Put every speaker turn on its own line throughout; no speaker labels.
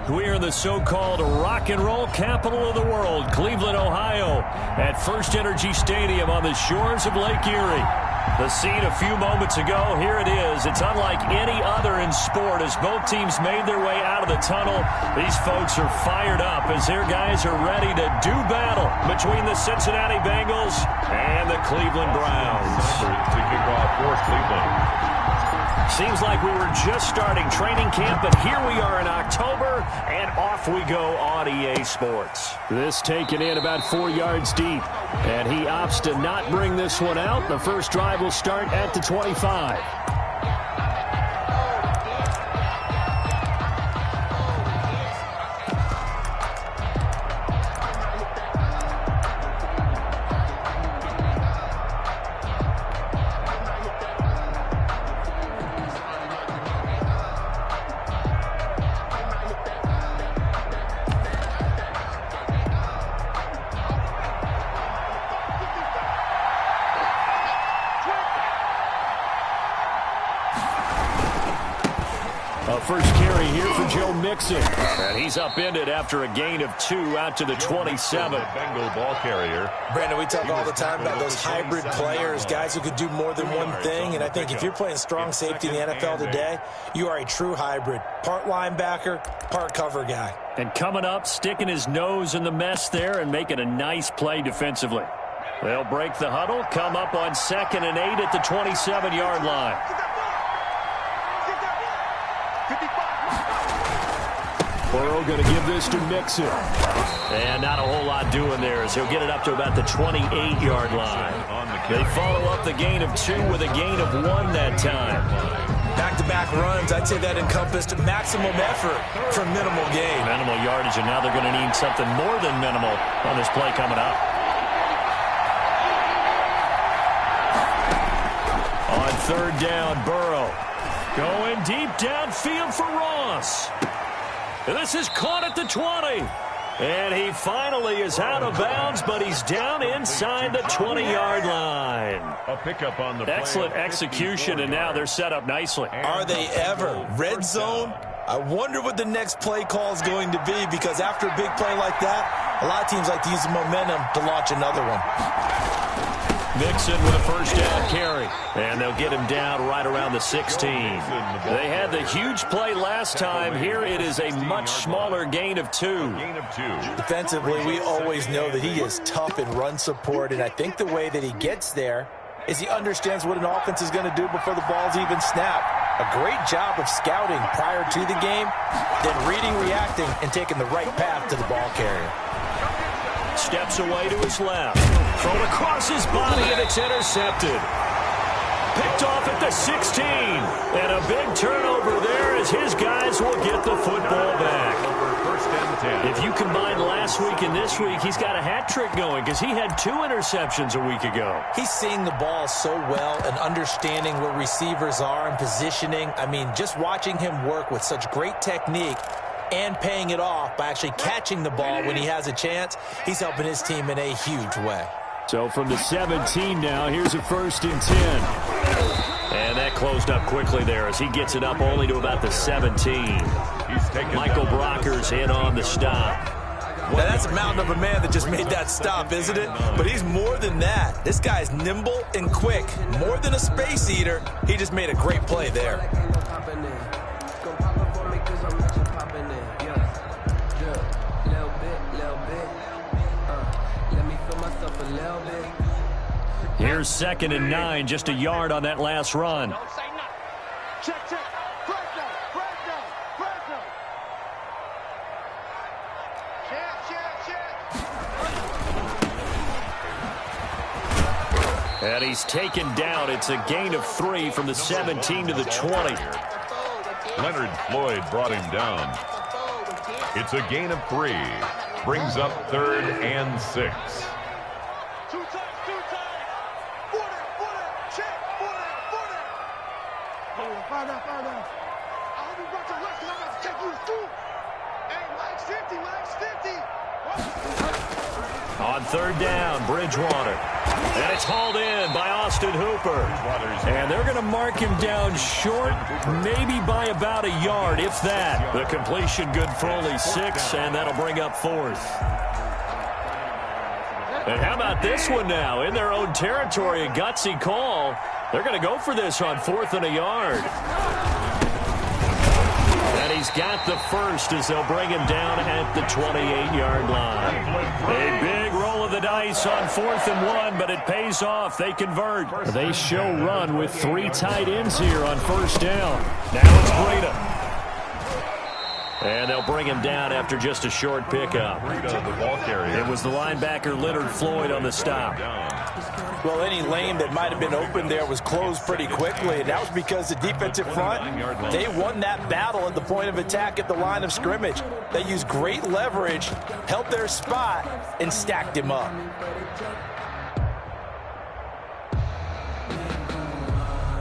We're in the so-called rock and roll capital of the world, Cleveland, Ohio, at First Energy Stadium on the shores of Lake Erie. The scene a few moments ago, here it is. It's unlike any other in sport as both teams made their way out of the tunnel. These folks are fired up as their guys are ready to do battle between the Cincinnati Bengals and the Cleveland Browns.
To kick off for Cleveland.
Seems like we were just starting training camp, but here we are in October, and off we go on EA Sports. This taken in about 4 yards deep, and he opts to not bring this one out. The first drive will start at the 25. First carry here for Joe Mixon. And he's upended after a gain of 2 out to the 27.
Bengal ball carrier.
Brandon, we talk all the time about those hybrid players, guys who could do more than one thing. And I think if you're playing strong safety in the NFL today, you are a true hybrid. Part linebacker, part cover guy.
And coming up, sticking his nose in the mess there and making a nice play defensively. They'll break the huddle, come up on 2nd and 8 at the 27-yard line. Burrow going to give this to Mixon. And not a whole lot doing there as he'll get it up to about the 28-yard line. They follow up the gain of 2 with a gain of 1 that time.
Back-to-back runs, I'd say that encompassed maximum effort for minimal gain.
Minimal yardage, and now they're going to need something more than minimal on this play coming up. On 3rd down, Burrow going deep downfield for Ross. This is caught at the 20. And he finally is out of bounds, but he's down inside the 20-yard line.
A pickup on the play.
Excellent execution, and now they're set up nicely.
Are they ever? Red zone? I wonder what the next play call is going to be, because after a big play like that, a lot of teams like to use the momentum to launch another one.
Mixon with a first down carry, and they'll get him down right around the 16. They had the huge play last time. Here it is a much smaller gain of 2.
Defensively, we always know that he is tough in run support, and I think the way that he gets there is he understands what an offense is going to do before the ball's even snapped. A great job of scouting prior to the game, then reading, reacting, and taking the right path to the ball carrier.
Steps away to his left. Thrown across his body, and it's intercepted. Picked off at the 16. And a big turnover there as his guys will get the football back. If you combine last week and this week, he's got a hat trick going because he had 2 interceptions a week ago.
He's seeing the ball so well and understanding where receivers are and positioning. I mean, just watching him work with such great technique and paying it off by actually catching the ball when he has a chance, he's helping his team in a huge way.
So from the 17 now, here's a 1st and 10. And that closed up quickly there as he gets it up only to about the 17. Michael Brocker's in on the stop.
Now that's a mountain of a man that just made that stop, isn't it? But he's more than that. This guy's nimble and quick. More than a space eater, he just made a great play there.
Here's 2nd and 9, just a yard on that last run. And he's taken down. It's a gain of 3 from the 17 to the 20.
Leonard Floyd brought him down. It's a gain of 3. Brings up 3rd and 6.
On third down, Bridgewater. And it's hauled in by Austin Hooper. And they're going to mark him down short, maybe by about a yard, if that. The completion good for only 6, and that'll bring up 4th. And how about this one now? In their own territory, a gutsy call. They're going to go for this on 4th and a yard. And he's got the first as they'll bring him down at the 28-yard line. A big roll of the dice on 4th and 1, but it pays off. They convert. They show run with 3 tight ends here on first down. Now it's Breida. And they'll bring him down after just a short pickup. It was the linebacker Leonard Floyd on the stop.
Well, any lane that might have been open there was closed pretty quickly, and that was because the defensive front, they won that battle at the point of attack at the line of scrimmage. They used great leverage, held their spot, and stacked him up.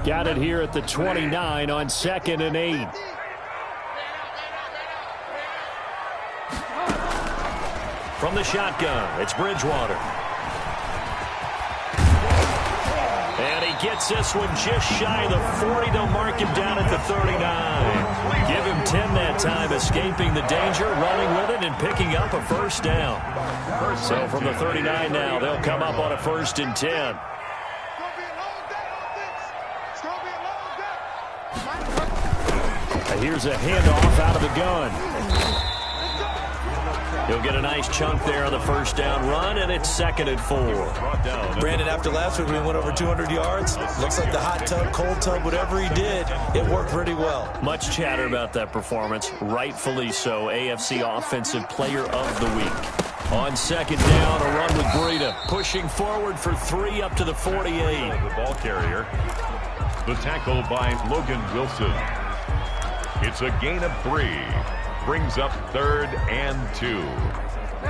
Got it here at the 29 on 2nd and 8. From the shotgun, it's Bridgewater. And he gets this one just shy of the 40. They'll mark him down at the 39. Give him 10 that time, escaping the danger, running with it, and picking up a first down. So from the 39 now, they'll come up on a 1st and 10. Here's a handoff out of the gun. He'll get a nice chunk there on the first down run, and it's 2nd and 4.
Brandon, after last week, we went over 200 yards. Looks like the hot tub, cold tub, whatever he did, it worked pretty well.
Much chatter about that performance. Rightfully so. AFC Offensive Player of the Week. On 2nd down, a run with Breida. Pushing forward for 3 up to the 48.
The ball carrier. The tackle by Logan Wilson. It's a gain of 3. Brings up 3rd and 2.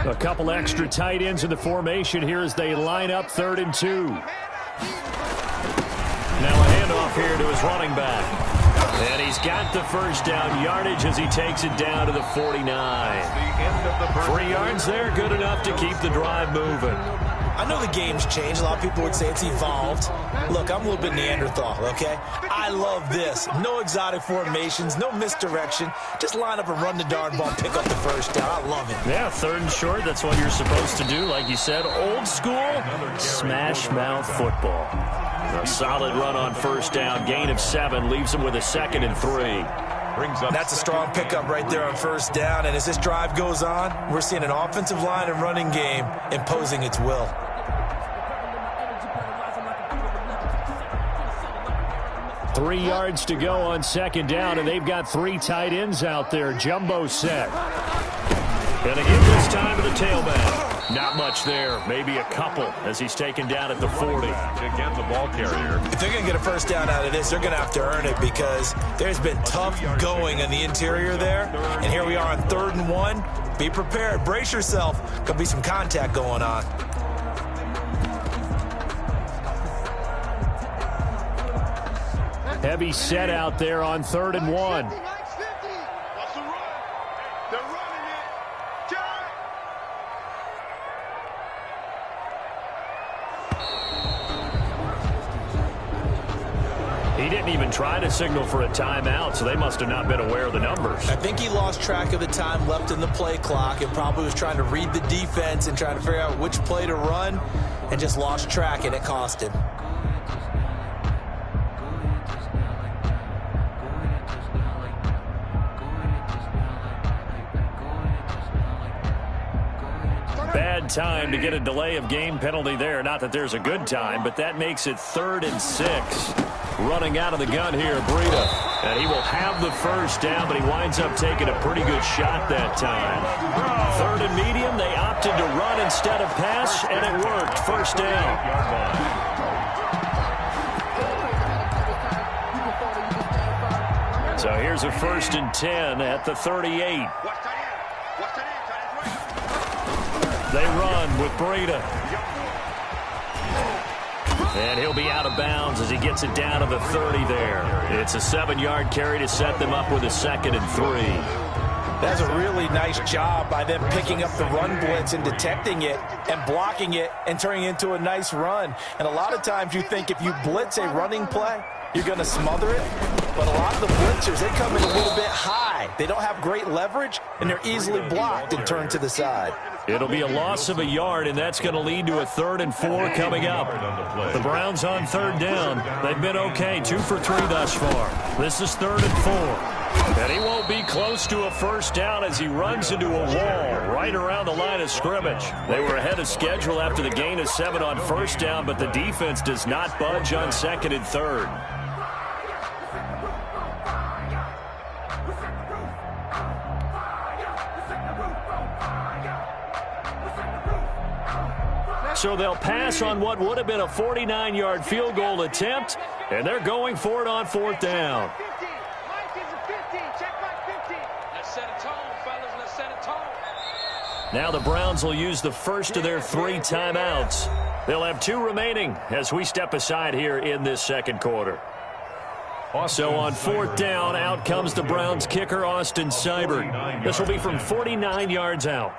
A couple extra tight ends in the formation here as they line up 3rd and 2. Now a handoff here to his running back. And he's got the first down yardage as he takes it down to the 49. 3 yards there, good enough to keep the drive moving.
I know the game's changed. A lot of people would say it's evolved. Look, I'm a little bit Neanderthal, okay? I love this. No exotic formations, no misdirection. Just line up and run the darn ball, pick up the first down. I love it.
Yeah, 3rd and short, that's what you're supposed to do. Like you said, old school, smash mouth football. A solid run on first down, gain of 7, leaves him with a 2nd and 3.
That's a strong pickup right there on first down. And as this drive goes on, we're seeing an offensive line and running game imposing its will.
3 yards to go on 2nd down, and they've got 3 tight ends out there. Jumbo set. Gonna give this time to the tailback. Not much there. Maybe a couple as he's taken down at the 40.
Again, the ball carrier.
If they're going to get a first down out of this, they're going to have to earn it because there's been tough going in the interior there. And here we are on 3rd and 1. Be prepared. Brace yourself. Could be some contact going on.
Heavy set out there on 3rd and 1. He didn't even try to signal for a timeout, so they must have not been aware of the numbers.
I think he lost track of the time left in the play clock and probably was trying to read the defense and trying to figure out which play to run and just lost track, and it cost him.
Bad time to get a delay of game penalty there. Not that there's a good time, but that makes it 3rd and 6. Running out of the gun here, Breida. And he will have the first down, but he winds up taking a pretty good shot that time. 3rd and medium, they opted to run instead of pass, and it worked. First down. So here's a 1st and 10 at the 38. They run with Breida. And he'll be out of bounds as he gets it down to the 30 there. It's a 7-yard carry to set them up with a 2nd and 3.
That's a really nice job by them picking up the run blitz and detecting it and blocking it and turning it into a nice run. And a lot of times you think if you blitz a running play, you're going to smother it. But a lot of the blitzers, they come in a little bit high. They don't have great leverage, and they're easily blocked and turned to the side.
It'll be a loss of a yard, and that's going to lead to a 3rd and 4 coming up. The Browns on 3rd down. They've been okay, 2 for 3 thus far. This is 3rd and 4. And he won't be close to a 1st down as he runs into a wall right around the line of scrimmage. They were ahead of schedule after the gain of 7 on 1st down, but the defense does not budge on 2nd and 3rd. So they'll pass on what would have been a 49-yard field goal attempt, and they're going for it on 4th down. Now the Browns will use the first of their 3 timeouts. They'll have 2 remaining as we step aside here in this 2nd quarter. So on 4th down, out comes the Browns kicker, Austin Seibert. This will be from 49 yards out.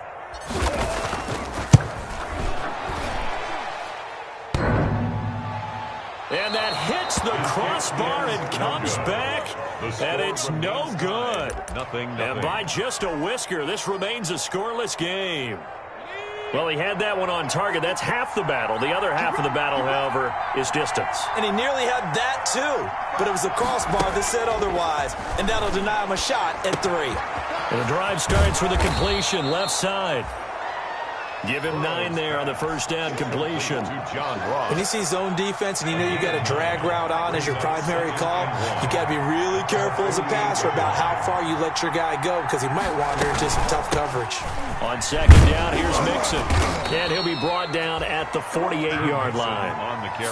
And that hits the crossbar and comes back, and it's no good. And by just a whisker, this remains a scoreless game. Well, he had that one on target. That's half the battle. The other half of the battle, however, is distance.
And he nearly had that, too. But it was the crossbar that said otherwise, and that'll deny him a shot at 3.
And the drive starts with a completion, left side. Give him 9 there on the 1st down completion.
When you see zone defense and you know you got a drag route on as your primary call, you got to be really careful as a passer about how far you let your guy go because he might wander into some tough coverage.
On 2nd down, here's Mixon. And he'll be brought down at the 48-yard line.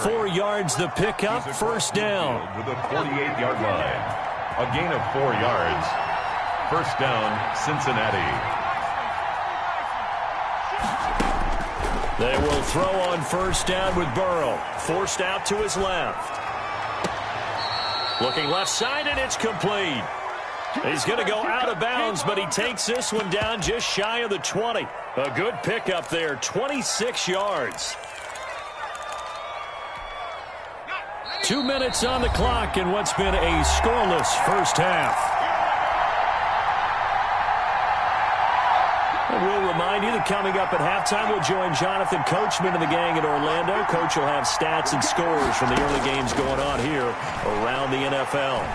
4 yards the pickup, 1st down.
With the 48-yard line. A gain of 4 yards. 1st down, Cincinnati.
They will throw on 1st down with Burrow. Forced out to his left. Looking left side, and it's complete. He's going to go out of bounds, but he takes this one down just shy of the 20. A good pickup there, 26 yards. 2 minutes on the clock in what's been a scoreless 1st half. We'll remind you that coming up at halftime, we'll join Jonathan Coachman and the gang in Orlando. Coach will have stats and scores from the early games going on here around the NFL.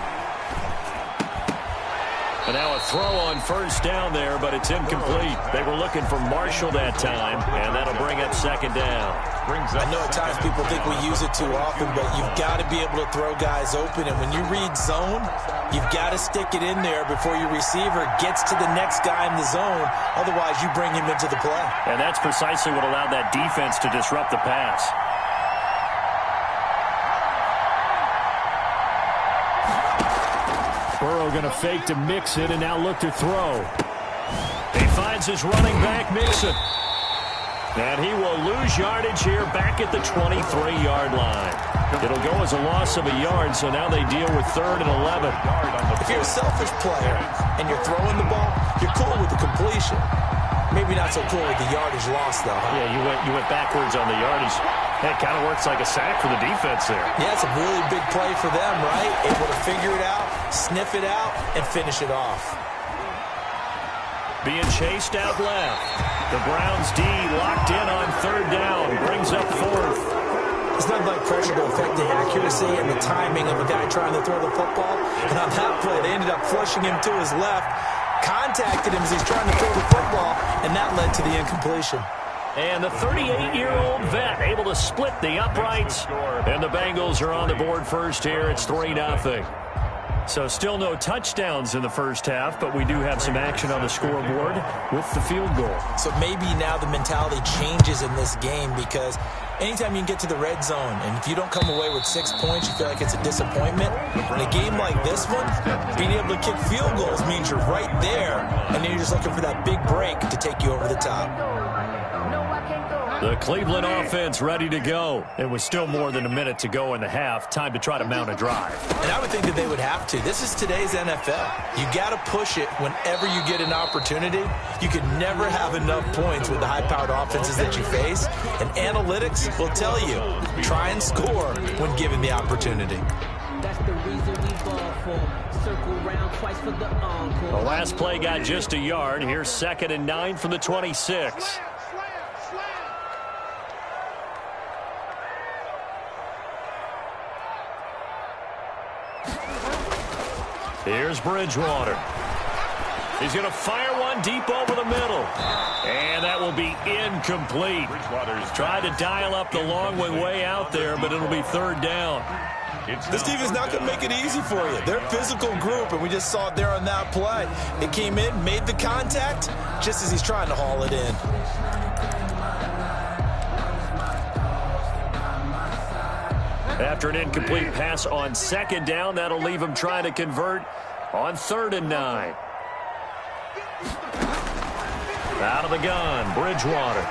And now a throw on 1st down there, but it's incomplete. They were looking for Marshall that time, and that'll bring up 2nd down.
I know at times people think we use it too often, but you've got to be able to throw guys open. And when you read zone, you've got to stick it in there before your receiver gets to the next guy in the zone. Otherwise, you bring him into the play.
And that's precisely what allowed that defense to disrupt the pass. Burrow going to fake to Mixon and now look to throw. He finds his running back, Mixon. And he will lose yardage here back at the 23-yard line. It'll go as a loss of a yard, so now they deal with 3rd and 11.
If you're a selfish player and you're throwing the ball, you're cool with the completion. Maybe not so cool with the yardage loss, though. Huh?
Yeah, you went backwards on the yardage. That kind of works like a sack for the defense there.
Yeah, it's a really big play for them, right? Able to figure it out, sniff it out, and finish it off.
Being chased out left. The Browns D locked in on 3rd down. Brings up 4th.
It's nothing like pressure to affect the accuracy and the timing of a guy trying to throw the football. And on that play, they ended up flushing him to his left, contacted him as he's trying to throw the football, and that led to the incompletion.
And the 38-year-old vet able to split the uprights. And the Bengals are on the board first here. It's 3-0. So still no touchdowns in the 1st half, but we do have some action on the scoreboard with the field goal. So
maybe now the mentality changes in this game because anytime you can get to the red zone, and if you don't come away with 6 points, you feel like it's a disappointment. In a game like this one, being able to kick field goals means you're right there, and then you're just looking for that big break to take you over the top.
The Cleveland offense ready to go. It was still more than a minute to go in the half. Time to try to mount a drive.
And I would think that they would have to. This is today's NFL. You got to push it whenever you get an opportunity. You can never have enough points with the high-powered offenses that you face. And analytics will tell you, try and score when given the opportunity.
That's the reason we ball for. Circle round twice for the encore.
The last play got just a yard. Here's 2nd and 9 from the 26. Here's Bridgewater. He's going to fire one deep over the middle. And that will be incomplete. Bridgewater's tried to dial up the long way out there, but it'll be 3rd down.
This defense not going to make it easy for you. They're a physical group, and we just saw it there on that play. It came in, made the contact, just as he's trying to haul it in.
After an incomplete pass on 2nd down, that'll leave him trying to convert on 3rd and 9. Out of the gun, Bridgewater.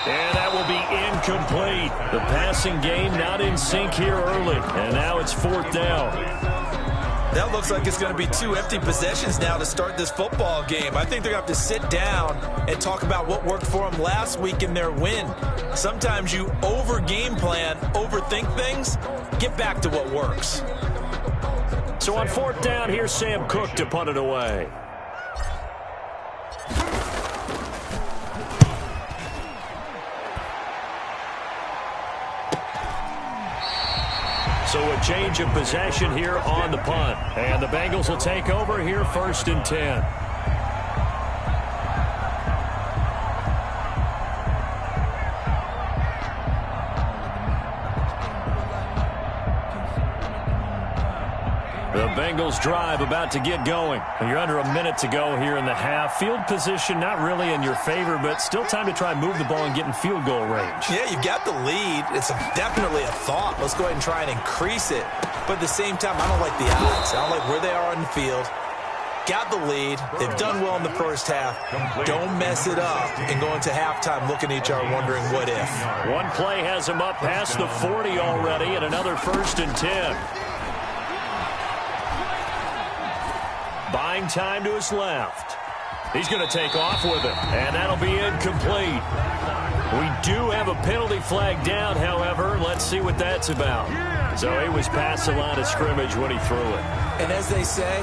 And that will be incomplete. The passing game not in sync here early. And now it's 4th down.
That looks like it's going to be 2 empty possessions now to start this football game. I think they're going to have to sit down and talk about what worked for them last week in their win. Sometimes you over-game plan, overthink things. Get back to what works.
So on 4th down, here's Sam Cook to punt it away. So a change of possession here on the punt. And the Bengals will take over here 1st and 10. The Bengals drive about to get going. You're under a minute to go here in the half. Field position not really in your favor, but still time to try and move the ball and get in field goal range.
Yeah, you've got the lead. It's definitely a thought. Let's go ahead and try and increase it. But at the same time, I don't like the odds. I don't like where they are on the field. Got the lead. They've done well in the first half. Don't mess it up and go into halftime looking at each other wondering what if.
One play has him up past the 40 already, and another 1st and 10. Buying time to his left. He's going to take off with it, and that'll be incomplete. We do have a penalty flag down, however. Let's see what that's about. So he was past the line of scrimmage when he threw it.
And as they say,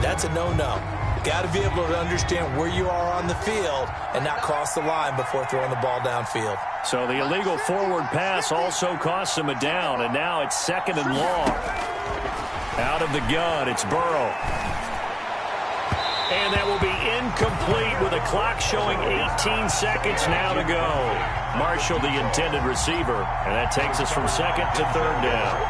that's a no-no. Got to be able to understand where you are on the field and not cross the line before throwing the ball downfield.
So the illegal forward pass also cost him a down, and now it's 2nd and long. Out of the gun, it's Burrow. And that will be incomplete with a clock showing 18 seconds now to go. Marshall, the intended receiver, and that takes us from 2nd to 3rd down.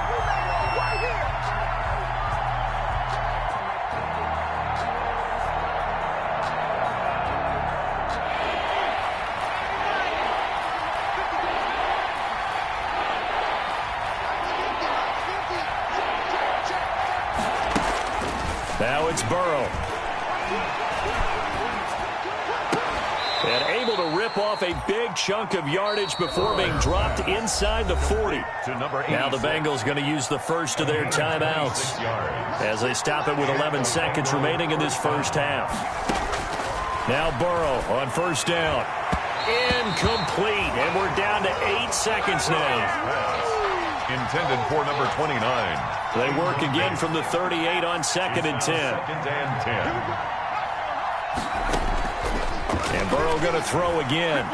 Now it's Burrow. And able to rip off a big chunk of yardage before being dropped inside the 40. Now the Bengals going to use the first of their timeouts as they stop it with 11 seconds remaining in this first half. Now Burrow on 1st down. Incomplete, and we're down to 8 seconds now.
Intended for number 29.
They work again from the 38 on 2nd and 10.
2nd and 10.
And Burrow going to throw again.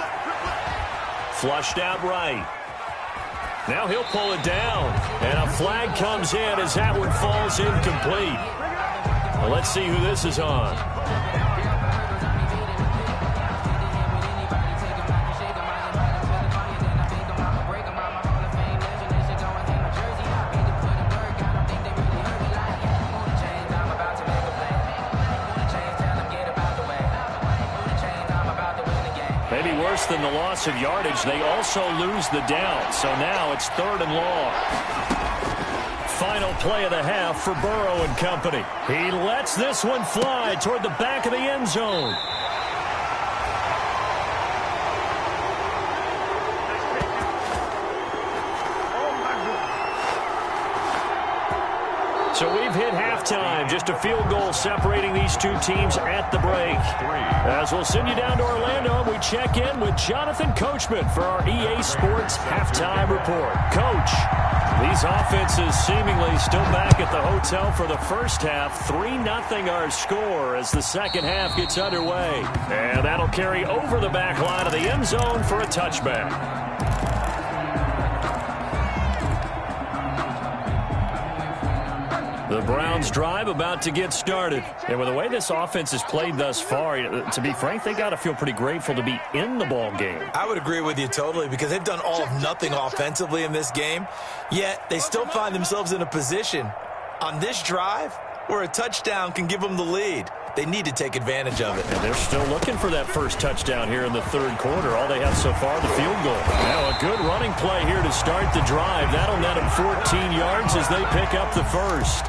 Flushed out right. Now he'll pull it down. And a flag comes in as that one falls incomplete. Well, let's see who this is on. Maybe worse than the loss of yardage, they also lose the down. So now it's 3rd and long. Final play of the half for Burrow and company. He lets this one fly toward the back of the end zone. halftime. Just a field goal separating these two teams at the break. As we'll send you down to Orlando, we check in with Jonathan Coachman for our EA Sports Halftime Report. Coach, these offenses seemingly still back at the hotel for the first half. 3-0 our score as the second half gets underway. And that'll carry over the back line of the end zone for a touchback. The Browns drive about to get started. And with the way this offense has played thus far, to be frank, they got to feel pretty grateful to be in the ball game.
I would agree with you totally because they've done all of nothing offensively in this game, yet they still find themselves in a position on this drive where a touchdown can give them the lead. They need to take advantage of it.
And they're still looking for that first touchdown here in the third quarter. All they have so far, the field goal. Now a good running play here to start the drive. That'll net them 14 yards as they pick up the first.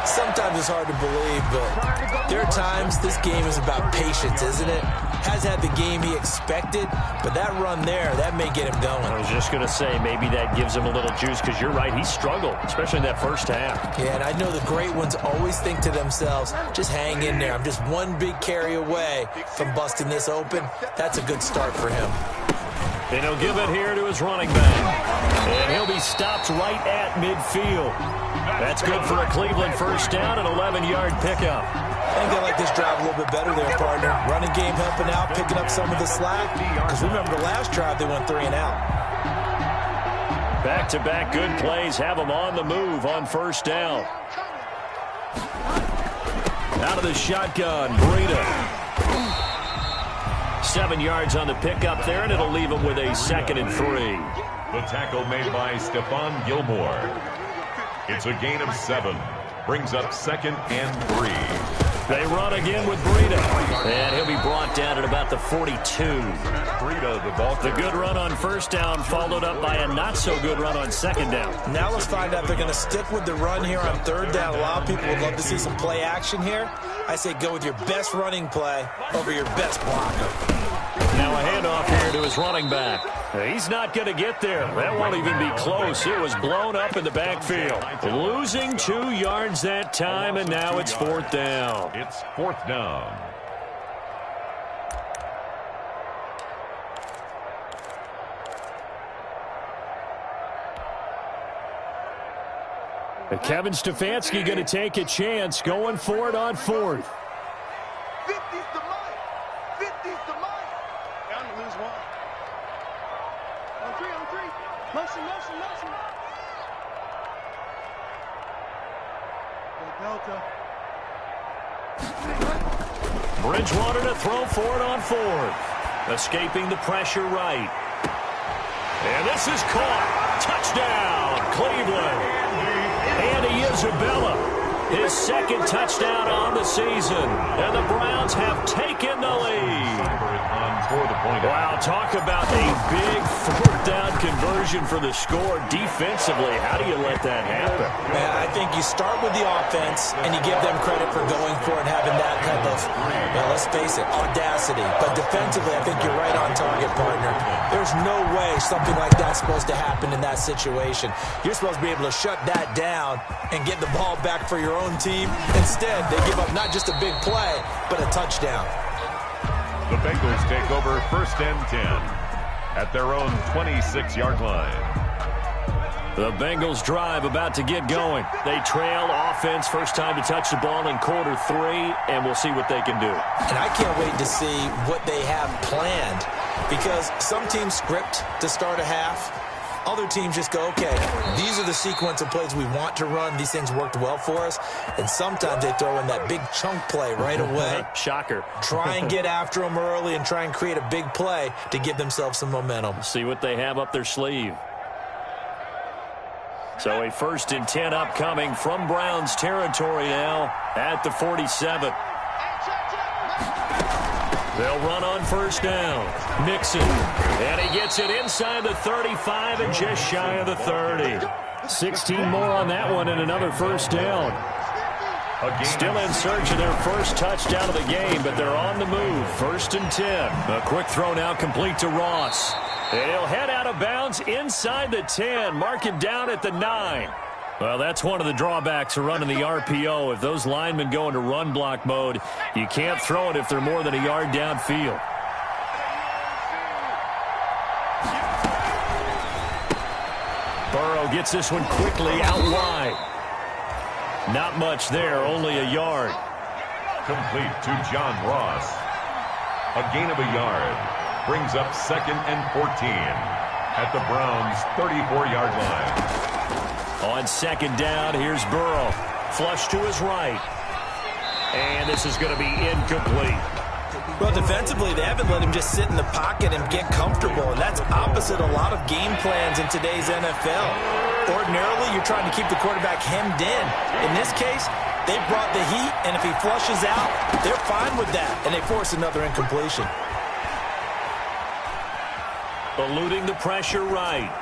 Sometimes it's hard to believe, but there are times this game is about patience, isn't it? Has had the game he expected, but that run there, that may get him going.
I was just going to say, maybe that gives him a little juice, because you're right, he struggled, especially in that first half.
Yeah, and I know the great ones always think to themselves, just hang in there. I'm just one big carry away from busting this open. That's a good start for him.
And he'll give it here to his running back. And he'll be stopped right at midfield. That's good for a Cleveland first down, an 11-yard pickup.
I think they like this drive a little bit better there, partner. Running game helping out, picking up some of the slack. Because remember, the last drive they went 3 and out.
Back-to-back good plays have them on the move on first down. Out of the shotgun, Breida. 7 yards on the pickup there, and it'll leave him with a 2nd and 3.
The tackle made by Stephon Gilmore. It's a gain of 7. Brings up 2nd and 3.
They run again with Breida. And he'll be brought down at about the 42.
Breida, the ball.
The good run on first down followed up by a not-so-good run on second down.
Now let's find out if they're going to stick with the run here on third down. A lot of people would love to see some play action here. I say go with your best running play over your best blocker.
Now a handoff here to his running back. He's not going to get there. That won't even be close. It was blown up in the backfield. Losing 2 yards that time, and now it's 4th down.
It's 4th down.
Kevin Stefanski going to take a chance, going for it on 4th.
50's the money. 50's the money. Down to lose 1. On 3, on 3. Motion, motion, motion. Delta.
Bridgewater to throw for it on 4th. Escaping the pressure right. And this is caught. Touchdown, Cleveland. Andy Isabella, his 2nd touchdown on the season. And the Browns have taken the lead. Wow, talk about a big 4th down conversion for the score defensively. How do you let that happen?
Man, I think you start with the offense and you give them credit for going for it and having that type of, let's face it, audacity. But defensively, I think you're right on target, partner. There's no way something like that's supposed to happen in that situation. You're supposed to be able to shut that down and get the ball back for your own team. Instead, they give up not just a big play, but a touchdown.
The Bengals take over 1st and 10 at their own 26-yard line.
The Bengals drive about to get going. They trail offense, first time to touch the ball in quarter 3, and we'll see what they can do.
And I can't wait to see what they have planned, because some teams script to start a half. Other teams just go, okay, these are the sequence of plays we want to run. These things worked well for us. And sometimes they throw in that big chunk play right away.
Shocker.
Try and get after them early and try and create a big play to give themselves some momentum.
See what they have up their sleeve. So a 1st and 10 upcoming from Browns territory now at the 47. They'll run on first down. Mixon. And he gets it inside the 35 and just shy of the 30. 16 more on that one and another first down. Still in search of their first touchdown of the game, but they're on the move. 1st and 10. A quick throw now complete to Ross. And he'll head out of bounds inside the 10. Mark him down at the 9. Well, that's one of the drawbacks of running the RPO. If those linemen go into run block mode, you can't throw it if they're more than a yard downfield. Burrow gets this one quickly out wide. Not much there, only a yard.
Complete to John Ross. A gain of a yard. Brings up 2nd and 14 at the Browns' 34-yard line.
On 2nd down, here's Burrow. Flush to his right. And this is going to be incomplete.
Well, defensively, they haven't let him just sit in the pocket and get comfortable, and that's opposite a lot of game plans in today's NFL. Ordinarily, you're trying to keep the quarterback hemmed in. In this case, they brought the heat, and if he flushes out, they're fine with that, and they force another incompletion.
Eluding the pressure right.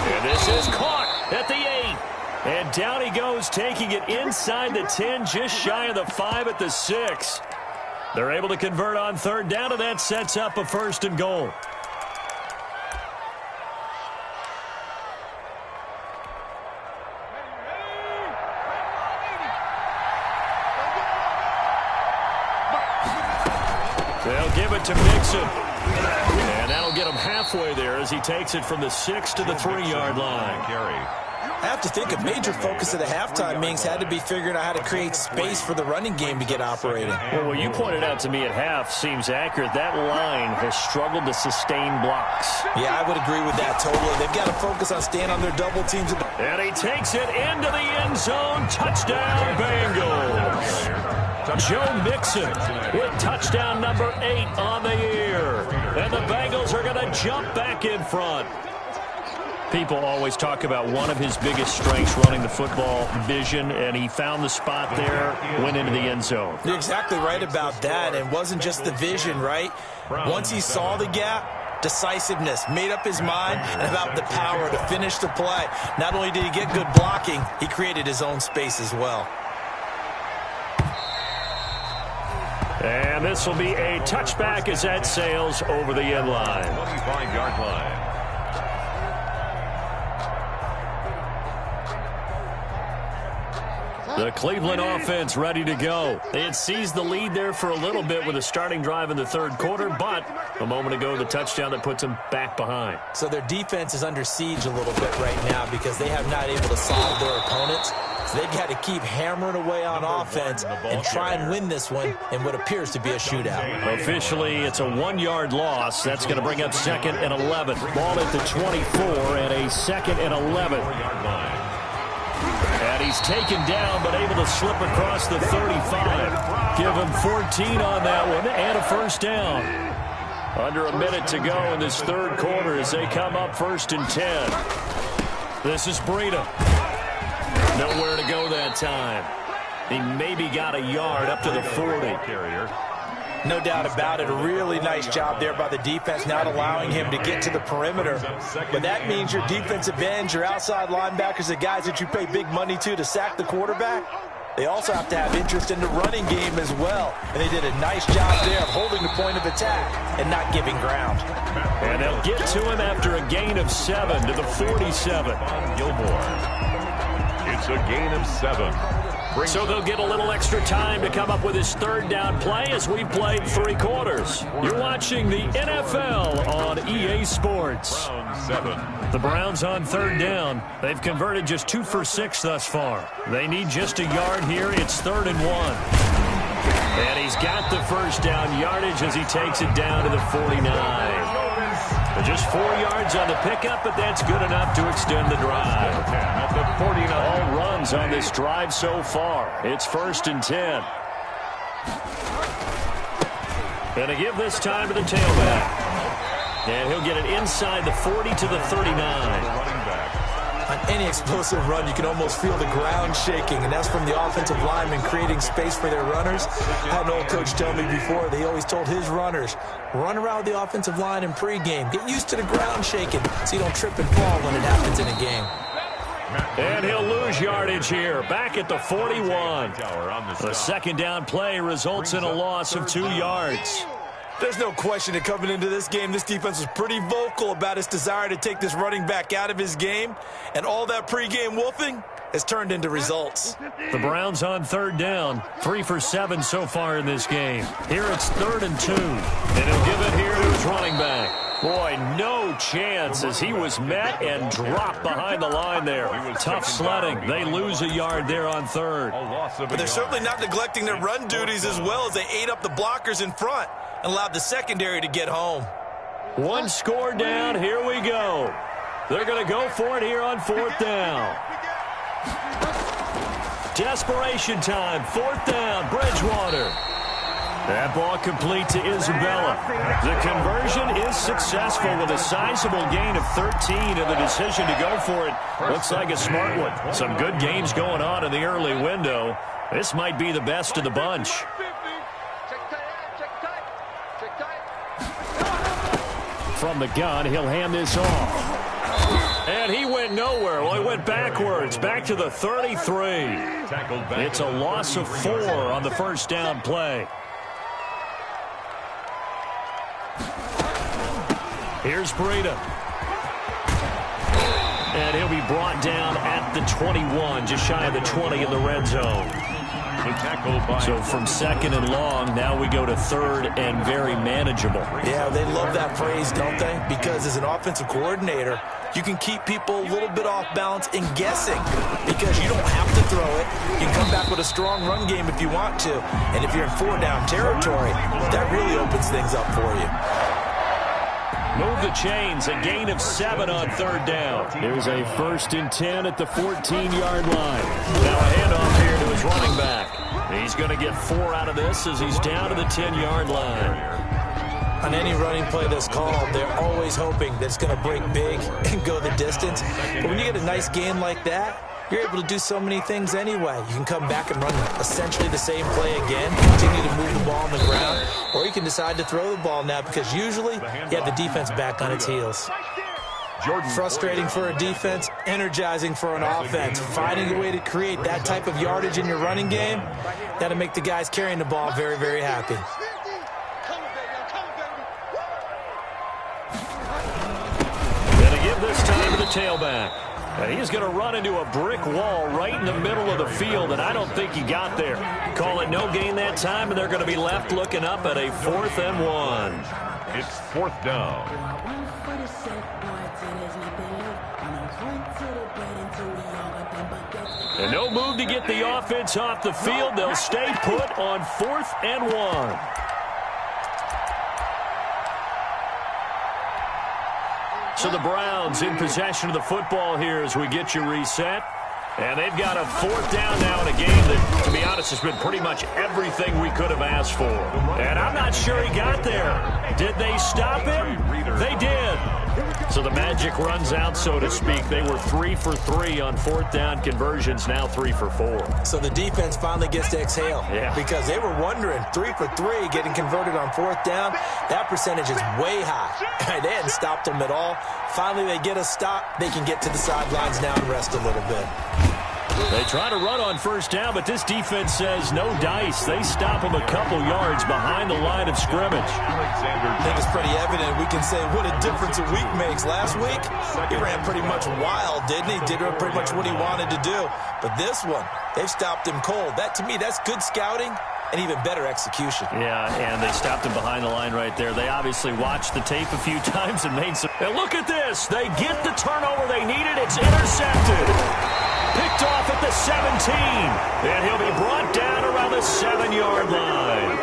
And this is caught at the 8. And down he goes, taking it inside the 10, just shy of the 5 at the 6. They're able to convert on 3rd down, and that sets up a 1st and goal. They'll give it to Mixon. And that'll get him halfway there as he takes it from the 6 to the 3-yard line.
I have to think a major focus of the halftime meetings had to be figuring out how to create space for the running game to get operating.
Well, what you pointed out to me at half seems accurate. That line has struggled to sustain blocks.
Yeah, I would agree with that totally. They've got to focus on staying on their double teams.
And he takes it into the end zone. Touchdown, Bengals. Joe Mixon with touchdown number 8 on the year. And the Bengals are going to jump back in front. People always talk about one of his biggest strengths, running the football, vision, and he found the spot there, went into the end zone.
You're exactly right about that. It wasn't just the vision, right? Once he saw the gap, decisiveness, made up his mind, and about the power to finish the play. Not only did he get good blocking, he created his own space as well.
And this will be a touchback as that sails over the end line.
25-yard line.
The Cleveland offense ready to go. It seized the lead there for a little bit with a starting drive in the 3rd quarter, but a moment ago, the touchdown that puts them back behind.
So their defense is under siege a little bit right now because they have not able to solve their opponents. So they've got to keep hammering away on offense and try and win this one in what appears to be a shootout.
Officially, it's a 1-yard loss. That's going to bring up 2nd and 11. Ball at the 24 and a 2nd and 11. And he's taken down, but able to slip across the 35. Give him 14 on that one and a 1st down. Under a minute to go in this 3rd quarter as they come up 1st and 10. This is Breida. Nowhere to go that time. He maybe got a yard up to the 40.
No doubt about it. A really nice job there by the defense, not allowing him to get to the perimeter. But that means your defensive ends, your outside linebackers, the guys that you pay big money to sack the quarterback, they also have to have interest in the running game as well. And they did a nice job there of holding the point of attack and not giving ground.
And they'll get to him after a gain of 7 to the 47.
Gilmore. It's a gain of 7.
So they'll get a little extra time to come up with his 3rd down play as we played 3 quarters. You're watching the NFL on EA Sports. The Browns on 3rd down. They've converted just 2 for 6 thus far. They need just a yard here. It's 3rd and 1. And he's got the 1st down yardage as he takes it down to the 49. Just 4 yards on the pickup, but that's good enough to extend the drive.
At the 49.
All runs on this drive so far. It's 1st and 10. And to give this time to the tailback. And he'll get it inside the 40 to the 39.
On any explosive run, you can almost feel the ground shaking, and that's from the offensive linemen creating space for their runners. I had an old coach tell me before, they always told his runners, run around the offensive line in pregame. Get used to the ground shaking so you don't trip and fall when it happens in a game.
And he'll lose yardage here, back at the 41. The 2nd down play results in a loss of 2 yards.
There's no question that coming into this game, this defense was pretty vocal about its desire to take this running back out of his game, and all that pregame wolfing has turned into results.
The Browns on third down, 3 for 7 so far in this game. Here it's 3rd and 2, and he'll give it here to his running back. Boy, no chance as he was met and dropped behind the line there. Tough sledding. They lose a yard there on 3rd.
But they're certainly not neglecting their run duties as well as they ate up the blockers in front and allowed the secondary to get home.
One score down. Here we go. They're going to go for it here on 4th down. Desperation time. 4th down. Bridgewater. That ball complete to Isabella. The conversion is successful with a sizable gain of 13, and the decision to go for it looks like a smart one. Some good games going on in the early window. This might be the best of the bunch. From the gun, he'll hand this off. And he went nowhere. Well, he went backwards, back to the 33. It's a loss of 4 on the first down play. Here's Breida. And he'll be brought down at the 21, just shy of the 20 in the red zone. So from 2nd and long, now we go to 3rd and very manageable.
Yeah, they love that phrase, don't they? Because as an offensive coordinator, you can keep people a little bit off balance and guessing because you don't have to throw it. You can come back with a strong run game if you want to. And if you're in 4-down territory, that really opens things up for you.
Move the chains, a gain of 7 on 3rd down. Here's a 1st and 10 at the 14-yard line. Now a handoff here to his running back. He's going to get 4 out of this as he's down to the 10-yard line.
On any running play that's called, they're always hoping that it's going to break big and go the distance. But when you get a nice gain like that, you're able to do so many things anyway. You can come back and run essentially the same play again, continue to move the ball on the ground, or you can decide to throw the ball now because usually you have the defense back on its heels. Frustrating for a defense, energizing for an offense. Finding a way to create that type of yardage in your running game, that'll make the guys carrying the ball very, very happy.
Gonna give this time to the tailback. And he's going to run into a brick wall right in the middle of the field, and I don't think he got there. Call it no gain that time, and they're going to be left looking up at a 4th and 1.
It's 4th down.
And no move to get the offense off the field. They'll stay put on 4th and 1. So the Browns in possession of the football here as we get you reset. And they've got a 4th down now in a game that, to be honest, has been pretty much everything we could have asked for. And I'm not sure he got there. Did they stop him? They did. So the magic runs out, so to speak. They were 3 for 3 on 4th down conversions, now 3 for 4.
So the defense finally gets to exhale.
Yeah.
Because they were wondering, 3 for 3 getting converted on 4th down. That percentage is way high. They hadn't stopped them at all. Finally, they get a stop. They can get to the sidelines now and rest a little bit.
They try to run on 1st down, but this defense says no dice. They stop them a couple yards behind the line of scrimmage.
I think it's pretty evident. We can say what a difference a week makes. Last week, he ran pretty much wild, didn't he? Did pretty much what he wanted to do. But this one, they've stopped him cold. That, to me, that's good scouting and even better execution.
Yeah, and they stopped him behind the line right there. They obviously watched the tape a few times and made some... And look at this. They get the turnover they needed. It's intercepted. Picked off at the 17. And he'll be brought down around the 7-yard line.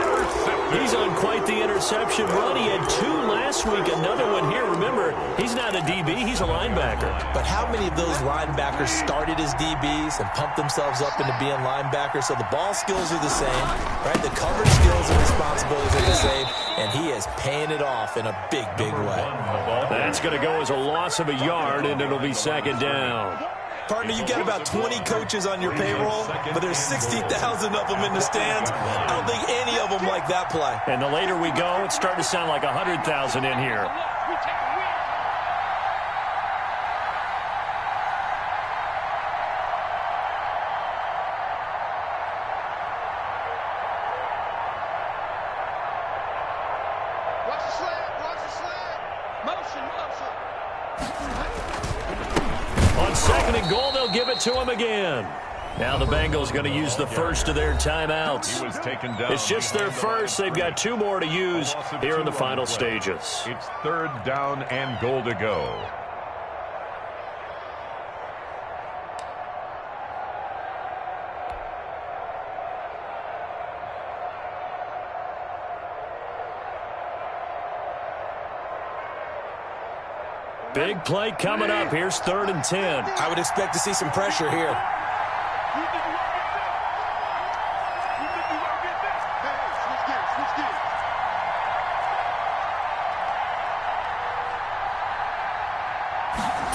He's on quite the interception run. He had 2 last week, another one here. Remember, he's not a DB, he's a linebacker.
But how many of those linebackers started as DBs and pumped themselves up into being linebackers? So the ball skills are the same, right? The coverage skills and responsibilities are the same, and he is paying it off in a big, big way.
That's going to go as a loss of a yard, and it'll be 2nd down.
Partner, you got about 20 coaches on your payroll, but there's 60,000 of them in the stands. I don't think any of them like that play.
And the later we go, it's starting to sound like 100,000 in here. On 2nd and goal, they'll give it to him again. Now the Bengals going to use the first of their timeouts. It's just their first. They've got 2 more to use here in the final stages.
It's 3rd down and goal to go.
Big play coming up. Here's 3rd and 10.
I would expect to see some pressure here.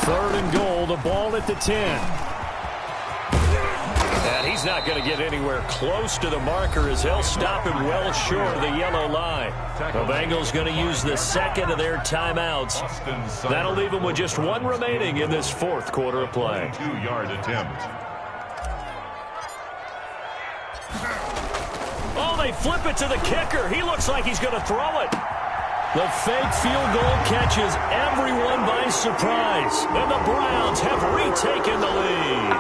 Third and goal, the ball at the 10. And he's not going to get anywhere close to the marker as they'll stop him well short of the yellow line. The Bengals going to use the 2nd of their timeouts. That'll leave them with just 1 remaining in this 4th quarter of play.
2-yard attempt.
Oh, they flip it to the kicker. He looks like he's going to throw it. The fake field goal catches everyone by surprise, and the Browns have retaken the lead.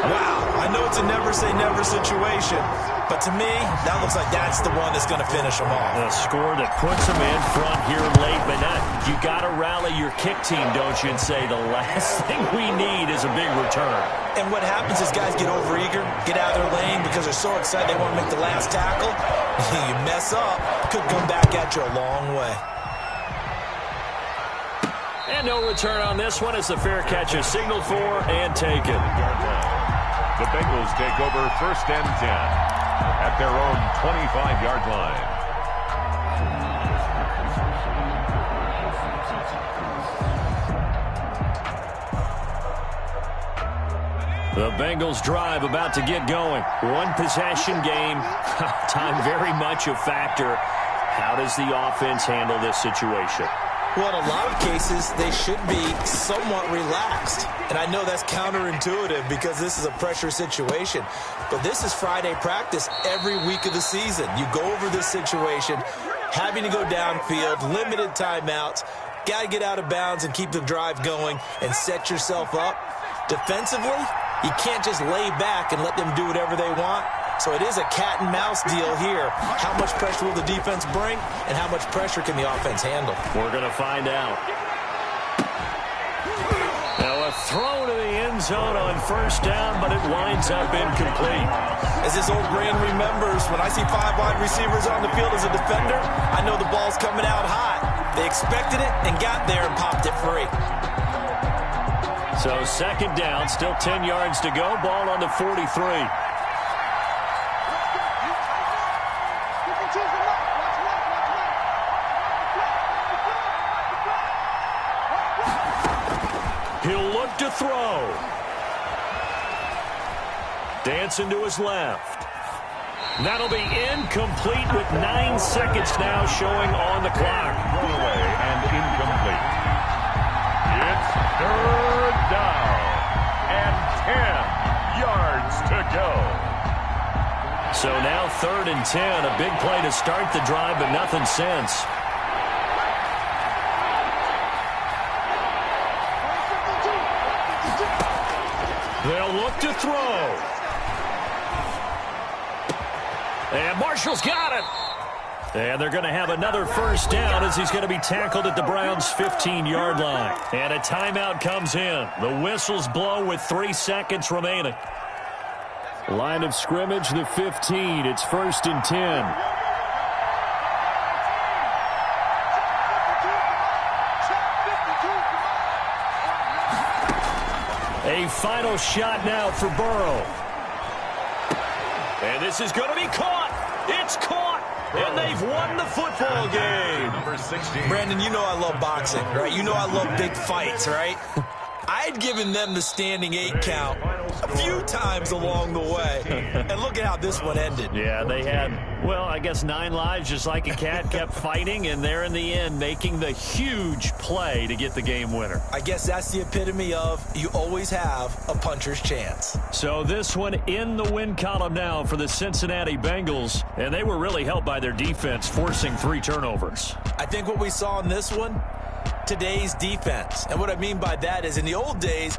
Wow, I know it's a never-say-never situation, but to me, that looks like that's the one that's going to finish them off.
A score that puts them in front here late, but you got to rally your kick team, don't you, and say the last thing we need is a big return.
And what happens is guys get overeager, get out of their lane because they're so excited they want to make the last tackle. You mess up, could come back at you a long way.
And no return on this one as the fair catch is signaled for and taken.
The Bengals take over 1st and 10 at their own 25-yard line.
The Bengals drive about to get going. 1 possession game. Time very much a factor. How does the offense handle this situation?
Well, in a lot of cases, they should be somewhat relaxed. And I know that's counterintuitive because this is a pressure situation. But this is Friday practice every week of the season. You go over this situation, having to go downfield, limited timeouts, got to get out of bounds and keep the drive going and set yourself up. Defensively, you can't just lay back and let them do whatever they want. So it is a cat and mouse deal here. How much pressure will the defense bring, and how much pressure can the offense handle?
We're going to find out. Now a throw to the end zone on 1st down, but it winds up incomplete.
As this old brain remembers, when I see 5 wide receivers on the field as a defender, I know the ball's coming out hot. They expected it and got there and popped it free.
So 2nd down, still 10 yards to go. Ball on the 43. He'll look to throw. Dancing to his left. That'll be incomplete with 9 seconds now showing on the clock.
Thrown away and incomplete. It's 3rd down and 10 yards to go.
So now 3rd and 10. A big play to start the drive, but nothing since. They'll look to throw. And Marshall's got it. And they're going to have another 1st down as he's going to be tackled at the Browns' 15-yard line. And a timeout comes in. The whistles blow with 3 seconds remaining. Line of scrimmage, the 15. It's 1st and 10. A final shot now for Burrow. And this is going to be caught. It's caught. And they've won the football game.
Number 16.
Brandon, you know I love boxing, right? You know I love big fights, right? I had given them the standing 8 count a few times along the way. And look at how this one ended.
Yeah, they had, well, I guess 9 lives just like a cat, kept fighting, and they're in the end making the huge play to get the game winner.
I guess that's the epitome of you always have a puncher's chance.
So this one in the win column now for the Cincinnati Bengals, and they were really helped by their defense, forcing 3 turnovers.
I think what we saw in this one, today's defense. And what I mean by that is in the old days,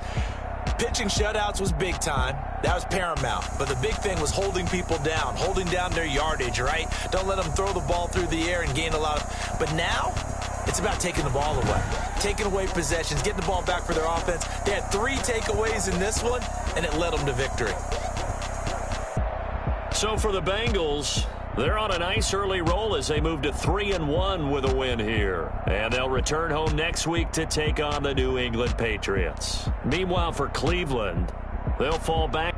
pitching shutouts was big time. That was paramount. But the big thing was holding people down, holding down their yardage, right? Don't let them throw the ball through the air and gain a lot of... But now, it's about taking the ball away. Taking away possessions, getting the ball back for their offense. They had 3 takeaways in this one, and it led them to victory.
So for the Bengals, they're on a nice early roll as they move to 3-1 with a win here. And they'll return home next week to take on the New England Patriots. Meanwhile, for Cleveland, they'll fall back.